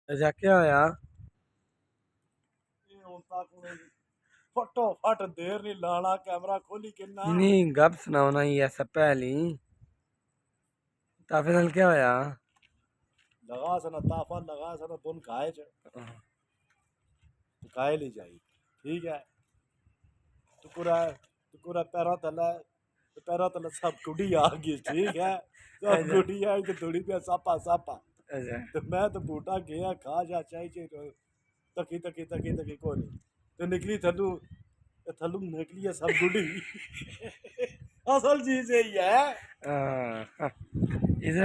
अच्छा क्या होया? ये हुन तक फटोफट देर नहीं लाना कैमरा खोली किन्ना नहीं गप सुनाओ ना ये सब पहली ताफिजल क्या होया? लगा सना ताफा लगा सना तुम खाए च खाए ली जाई ठीक है टुकुरा पैरा तला सब गुड़ी आ गई ठीक है सब अच्छा गुड़ी आई तो थोड़ी पे सापा सापा अच्छा तो मैं तो बूटा गया खा जा चाहिए तकी तकी तकी तकी को नहीं तो निकली थल्लू थल्लू निकली है सब गुड़ी असल चीज यही है हाँ हाँ। इधर